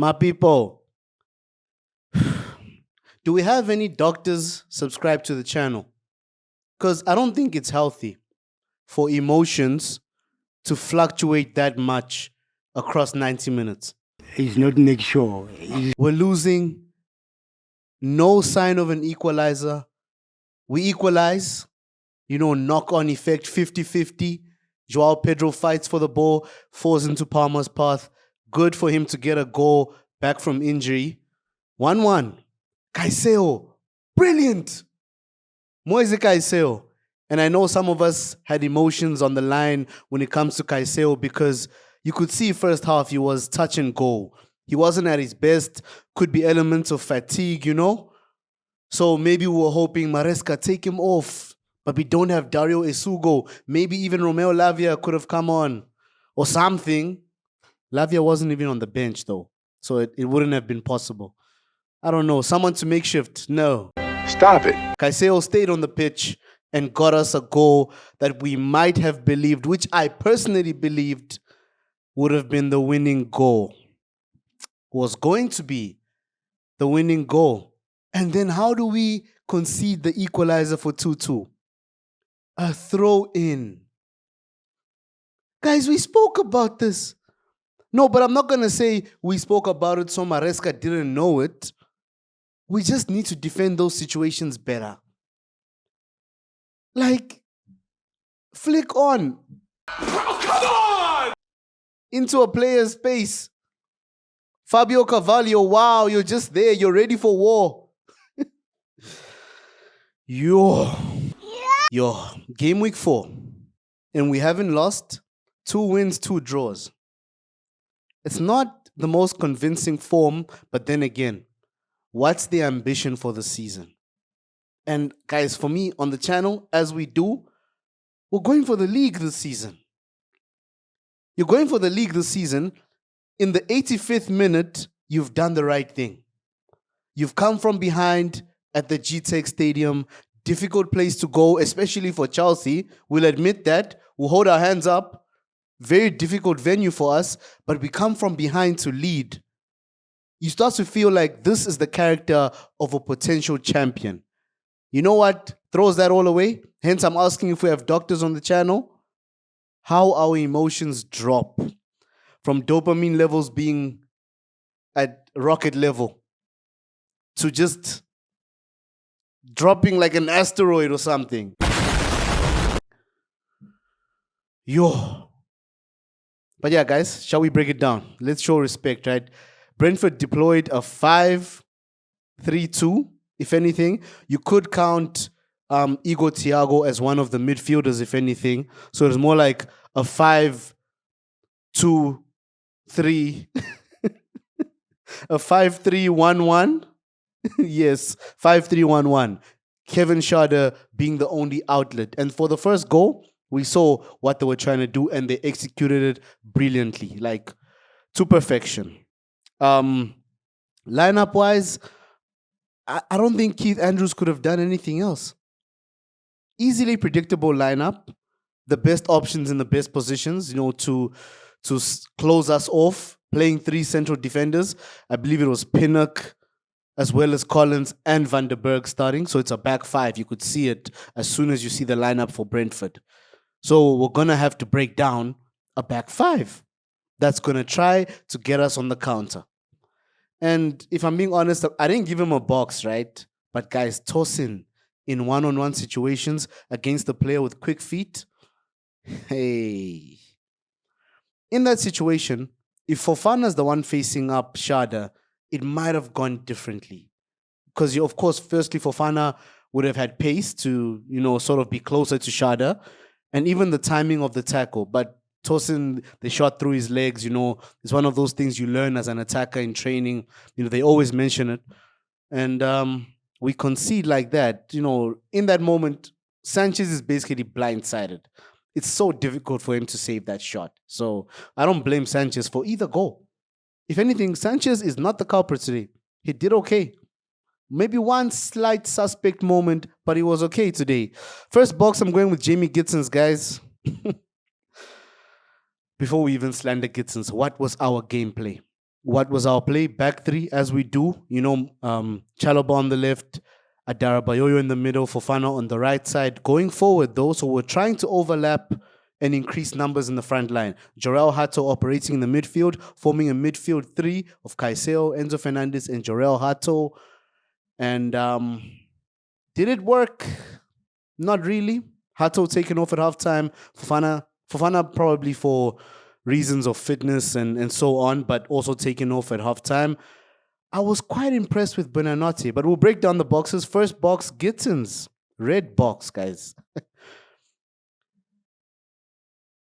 My people, do we have any doctors subscribed to the channel? Because I don't think it's healthy for emotions to fluctuate that much across 90 minutes. He's not make sure. We're losing, no sign of an equalizer. We equalize, knock on effect 50-50. Joao Pedro fights for the ball, falls into Palmer's path. Good for him to get a goal back from injury. 1-1. Caicedo, brilliant. Moise Caicedo. And I know some of us had emotions on the line when it comes to Caicedo because you could see first half he was touch and go. He wasn't at his best. Could be elements of fatigue, So maybe we were hoping Maresca take him off. But we don't have Dario Esugo. Maybe even Romeo Lavia could have come on or something. Lavia wasn't even on the bench though. So it wouldn't have been possible. I don't know. Someone to make shift. No. Stop it. Caicedo stayed on the pitch and got us a goal that we might have believed, which I personally believed would have been the winning goal. Was going to be the winning goal. And then how do we concede the equalizer for 2-2? A throw in. Guys, we spoke about this. No, but I'm not going to say we spoke about it so Maresca didn't know it. We just need to defend those situations better. Like, flick on. Oh, come on! Into a player's space. Fabio Carvalho, wow, you're just there. You're ready for war. Yo, game week 4. And we haven't lost. 2 wins, 2 draws. It's not the most convincing form, but then again, what's the ambition for the season? And guys, for me on the channel, as we do, we're going for the league this season. You're going for the league this season. In the 85th minute, you've done the right thing. You've come from behind at the GTEC Stadium. Difficult place to go, especially for Chelsea. We'll admit that. We'll hold our hands up. Very difficult venue for us, but we come from behind to lead. You start to feel like this is the character of a potential champion. You know what throws that all away? Hence, I'm asking if we have doctors on the channel. How our emotions drop from dopamine levels being at rocket level to just dropping like an asteroid or something. Yo. But yeah, guys, shall we break it down? Let's show respect, right? Brentford deployed a 5-3-2, if anything. You could count Igor Thiago as one of the midfielders, if anything. So it's more like a 5-2-3. A 5-3-1-1. Yes, 5-3-1-1. Kevin Schade being the only outlet. And for the first goal, we saw what they were trying to do and they executed it brilliantly, like to perfection. Lineup-wise, I don't think Keith Andrews could have done anything else. Easily predictable lineup. The best options in the best positions, to close us off. Playing 3 central defenders. I believe it was Pinnock, as well as Collins and Van der Berg starting. So it's a back 5. You could see it as soon as you see the lineup for Brentford. So we're going to have to break down a back 5 that's going to try to get us on the counter. And if I'm being honest, I didn't give him a box, right? But guys, tossing in one-on-one situations against a player with quick feet. Hey. In that situation, if Fofana's the one facing up Schade, it might have gone differently. Because, of course, firstly, Fofana would have had pace to, sort of be closer to Schade. And even the timing of the tackle. But Tosin, the shot through his legs, it's one of those things you learn as an attacker in training. They always mention it. And we concede like that. In that moment, Sanchez is basically blindsided. It's so difficult for him to save that shot. So I don't blame Sanchez for either goal. If anything, Sanchez is not the culprit today. He did okay. Maybe one slight suspect moment, but he was okay today. First box, I'm going with Jamie Gitsons, guys. Before we even slander Gitsons, what was our gameplay? What was our play? Back three, as we do. Chalobah on the left, Adara Bayoyo in the middle, Fofana on the right side. Going forward, though, so we're trying to overlap and increase numbers in the front line. Jorel Hato operating in the midfield, forming a midfield three of Caicedo, Enzo Fernandez, and Jorel Hato. And did it work? Not really. Hato taken off at halftime. Fofana probably for reasons of fitness and so on, but also taken off at halftime. I was quite impressed with Buonanotte, but we'll break down the boxes. First box, Gittins. Red box, guys.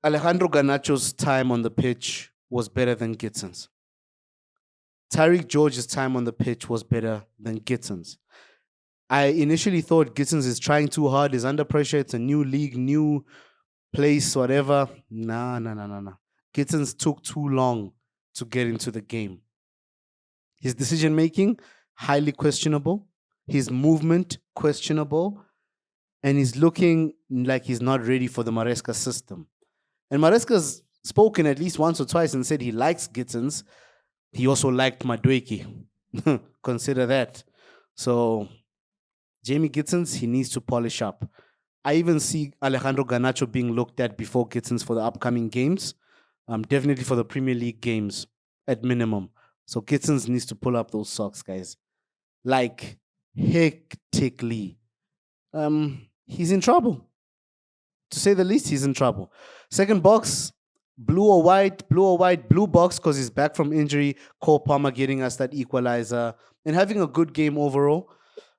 Alejandro Garnacho's time on the pitch was better than Gittins. Tyreek George's time on the pitch was better than Gittins. I initially thought Gittins is trying too hard, is under pressure, it's a new league, new place, whatever. Nah. Gittins took too long to get into the game. His decision making, highly questionable. His movement, questionable. And he's looking like he's not ready for the Maresca system. And Maresca's spoken at least once or twice and said he likes Gittins. He also liked Madueke. Consider that. So, Jamie Gittins, he needs to polish up. I even see Alejandro Garnacho being looked at before Gittins for the upcoming games. Definitely for the Premier League games at minimum. So Gittins needs to pull up those socks, guys. Like, hectically. He's in trouble. To say the least, he's in trouble. Second box, blue or white, blue box because he's back from injury. Cole Palmer getting us that equalizer and having a good game overall.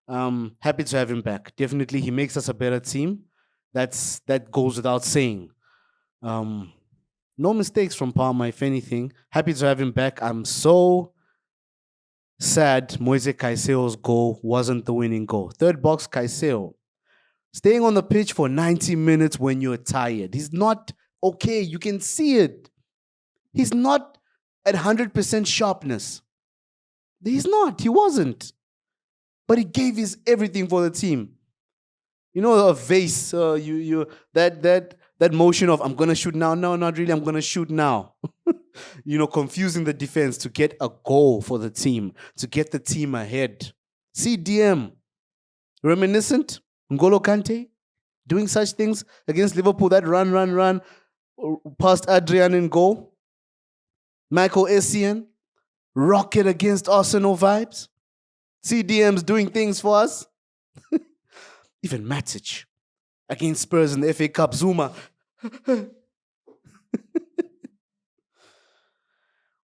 Happy to have him back. Definitely, he makes us a better team. That goes without saying. No mistakes from Palmer, if anything. Happy to have him back. I'm so sad Moise Caicedo's goal wasn't the winning goal. Third box, Caicedo. Staying on the pitch for 90 minutes when you're tired. He's not okay. You can see it. He's not at 100% sharpness. He's not. He wasn't. But he gave his everything for the team. You know, a vase, that motion of I'm gonna shoot now. No, not really. I'm gonna shoot now. Confusing the defense to get a goal for the team, to get the team ahead. CDM, reminiscent. N'Golo Kante doing such things against Liverpool. That run past Adrian in goal. Michael Essien, rocket against Arsenal vibes. CDM's doing things for us. Even Matic against Spurs in the FA Cup. Zuma.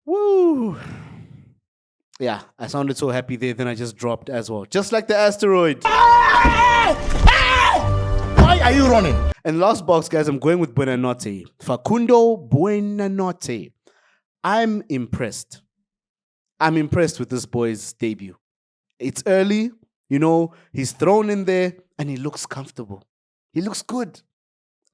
Woo. Yeah, I sounded so happy there, then I just dropped as well. Just like the asteroid. Why are you running? And last box, guys, I'm going with Buonanotte. Facundo Buonanotte. I'm impressed. I'm impressed with this boy's debut. It's early, he's thrown in there and he looks comfortable. He looks good.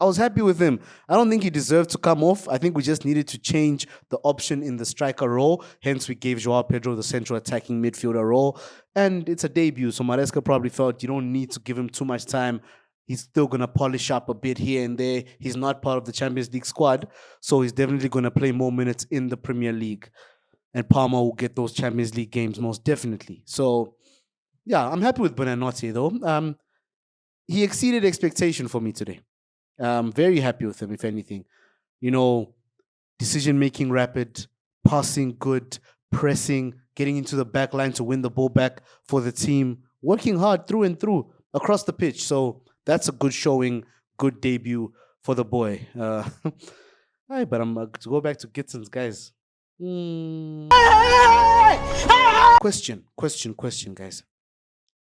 I was happy with him. I don't think he deserved to come off. I think we just needed to change the option in the striker role. Hence, we gave Joao Pedro the central attacking midfielder role. And it's a debut, so Maresca probably felt you don't need to give him too much time. He's still going to polish up a bit here and there. He's not part of the Champions League squad, so he's definitely going to play more minutes in the Premier League. And Palmer will get those Champions League games most definitely. So, yeah, I'm happy with Buonanotte, though. He exceeded expectation for me today. Very happy with him, if anything. Decision-making rapid, passing good, pressing, getting into the back line to win the ball back for the team, working hard through and through across the pitch. So that's a good showing, good debut for the boy. But I'm to go back to Gittins, guys. Question, guys.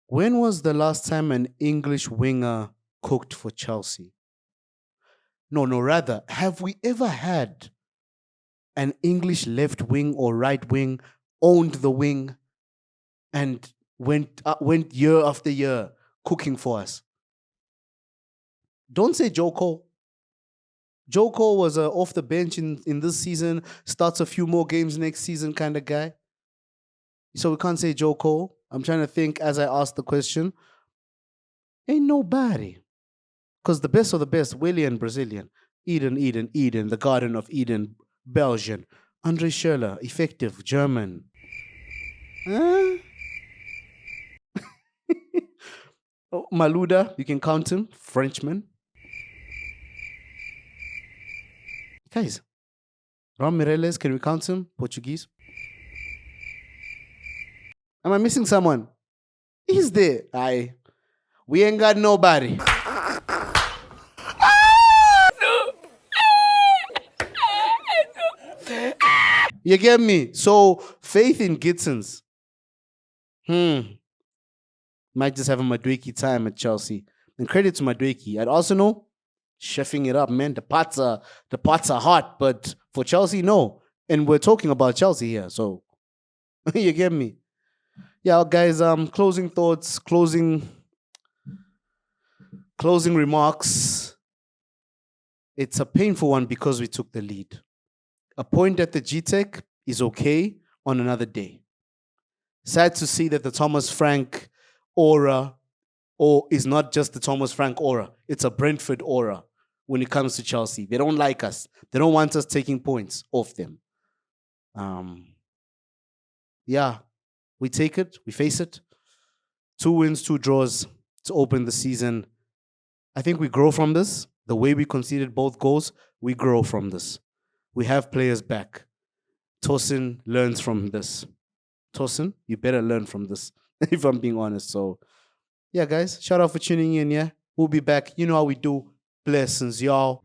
When was the last time an English winger cooked for Chelsea? No, rather, have we ever had an English left wing or right wing owned the wing and went year after year cooking for us? Don't say Joe Cole. Joe Cole was off the bench in this season, starts a few more games next season kind of guy. So we can't say Joe Cole. I'm trying to think as I ask the question. Ain't nobody. Because the best of the best, Willian Brazilian, Eden, the Garden of Eden, Belgian, Andre Schürrle, effective, German. Huh? Oh, Maluda, you can count him, Frenchman. Guys, Ron Mireles, can we count him, Portuguese? Am I missing someone? He's there. Aye. We ain't got nobody. You get me? So, faith in Gitsons. Might just have a Madwiki time at Chelsea. And credit to Madwiki. At Arsenal, chefing it up, man. The pots are hot, but for Chelsea, no. And we're talking about Chelsea here, so you get me? Yeah, guys. Closing thoughts, closing remarks. It's a painful one because we took the lead. A point at the GTEC is okay on another day. Sad to see that the Thomas Frank aura, or is not just the Thomas Frank aura, it's a Brentford aura when it comes to Chelsea. They don't like us. They don't want us taking points off them. Yeah, we take it, we face it. 2 wins, 2 draws to open the season. I think we grow from this. The way we conceded both goals, we grow from this. We have players back. Tosin learns from this. Tosin, you better learn from this, if I'm being honest. So, yeah, guys, shout out for tuning in, yeah? We'll be back. You know how we do. Blessings, y'all.